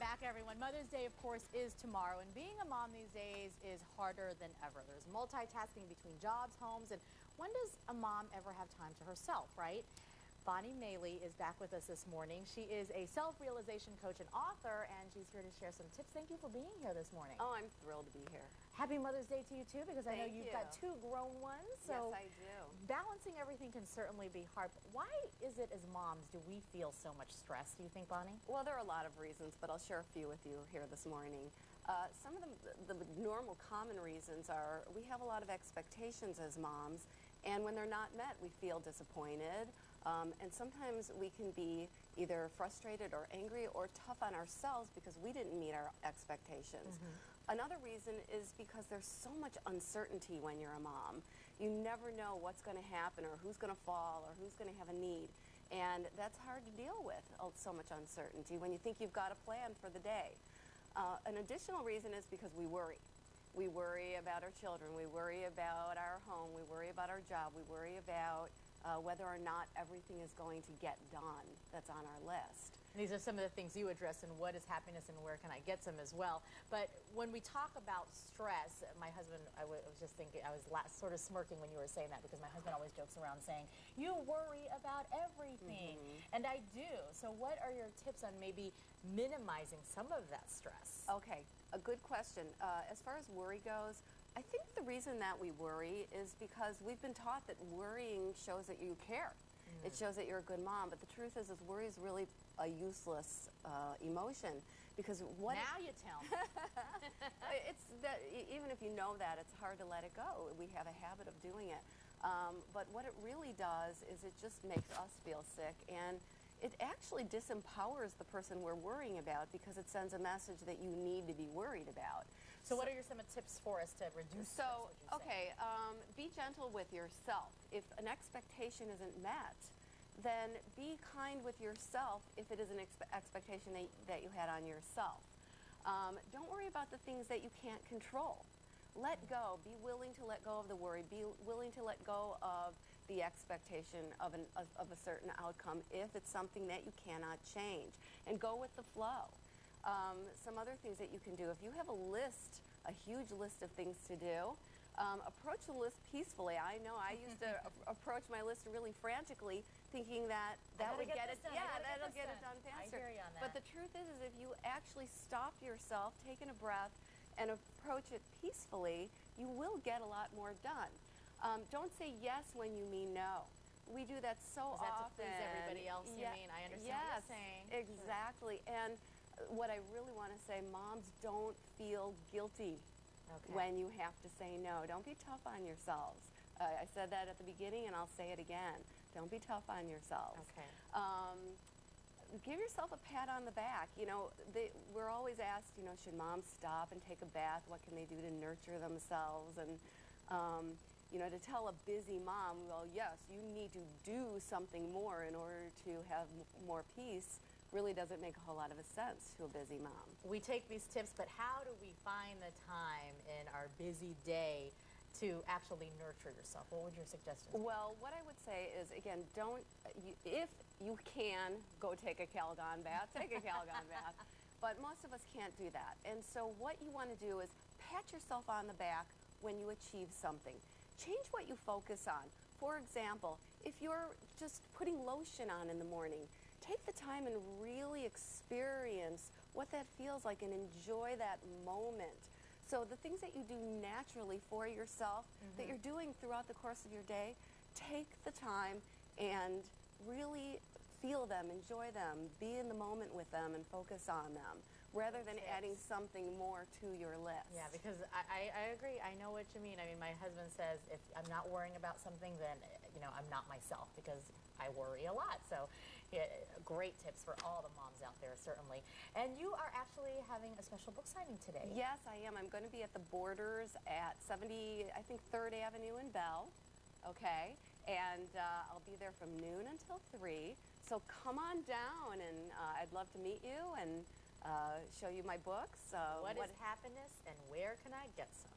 back, everyone. Mother's Day, of course, is tomorrow, and being a mom these days is harder than ever. There's multitasking between jobs, homes, and when does a mom ever have time to herself, right? Bonnie Maley is back with us this morning. She is a self-realization coach and author, and she's here to share some tips. Thank you for being here this morning. Oh, I'm thrilled to be here. Happy Mother's Day to you, too, because I know Thank you've you. got two grown ones. So yes, I do. Balancing everything can certainly be hard. But why is it as moms do we feel so much stress, do you think, Bonnie? Well, there are a lot of reasons, but I'll share a few with you here this morning. Some of the normal, common reasons are we have a lot of expectations as moms, and when they're not met, we feel disappointed. And sometimes we can be either frustrated or angry or tough on ourselves because we didn't meet our expectations. Another reason is because there's so much uncertainty when you're a mom. You never know what's going to happen or who's going to fall or who's going to have a need. And that's hard to deal with, so much uncertainty when you think you've got a plan for the day. An additional reason is because we worry. We worry about our children, we worry about our home, we worry about our job, we worry about whether or not everything is going to get done that's on our list. These are some of the things you address and what is happiness and where can I get some as well. But when we talk about stress, my husband, I was just thinking, I was sort of smirking when you were saying that because my husband always jokes around saying, you worry about everything. And I do. So what are your tips on maybe minimizing some of that stress? Okay, a good question. As far as worry goes, I think the reason that we worry is because we've been taught that worrying shows that you care. It shows that you're a good mom, but the truth is worry is really a useless emotion because what now you tell me. it's that even if you know that, it's hard to let it go. We have a habit of doing it, but what it really does is it just makes us feel sick, and it actually disempowers the person we're worrying about because it sends a message that you need to be worried about. So what are some tips for us to reduce stress, would you say? Okay, be gentle with yourself. If an expectation isn't met, then be kind with yourself if it is an expectation that you had on yourself. Don't worry about the things that you can't control. Let go. Be willing to let go of the worry. Be willing to let go of the expectation of a certain outcome if it's something that you cannot change. And go with the flow. Some other things that you can do. If you have a huge list of things to do, approach the list peacefully. I know I used to approach my list really frantically, thinking that would get it. That'll get it done faster. I hear you on that. But the truth is if you actually stop yourself, taking a breath, and approach it peacefully, you will get a lot more done. Don't say yes when you mean no. We do that so often. Is that to please everybody else, you mean? I understand what you're saying. Exactly. And what I really want to say, moms, don't feel guilty when you have to say no. Don't be tough on yourselves. I said that at the beginning, and I'll say it again. Don't be tough on yourselves. Okay. Give yourself a pat on the back. You know, we're always asked, you know, should moms stop and take a bath? What can they do to nurture themselves? And, you know, to tell a busy mom, well, yes, you need to do something more in order to have more peace, really doesn't make a whole lot of sense to a busy mom. We take these tips, but how do we find the time in our busy day to actually nurture yourself? What would your suggestions be? Well, what I would say is, again, if you can, go take a Calgon bath, take a Calgon bath. But most of us can't do that. And so what you want to do is pat yourself on the back when you achieve something. Change what you focus on. For example, if you're just putting lotion on in the morning, take the time and really experience what that feels like and enjoy that moment. So the things that you do naturally for yourself, that you're doing throughout the course of your day, take the time and really feel them, enjoy them, be in the moment with them, and focus on them, rather than adding something more to your list. Yeah, because I agree. I know what you mean. I mean, my husband says if I'm not worrying about something, then, you know, I'm not myself because I worry a lot. So yeah, great tips for all the moms out there, certainly. And you are actually having a special book signing today. Yes, I am. I'm going to be at the Borders at 70, I think, 3rd Avenue in Bell. Okay, and I'll be there from noon until 3. So come on down, and I'd love to meet you and show you my books. What is happiness, and where can I get some?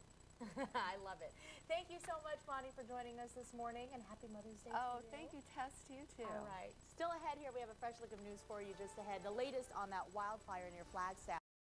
I love it. Thank you so much, Bonnie, for joining us this morning, and happy Mother's Day to you. Oh, thank you, Tess, to you too. All right. Still ahead. ahead here, we have a fresh look of news for you just ahead. The latest on that wildfire near Flagstaff.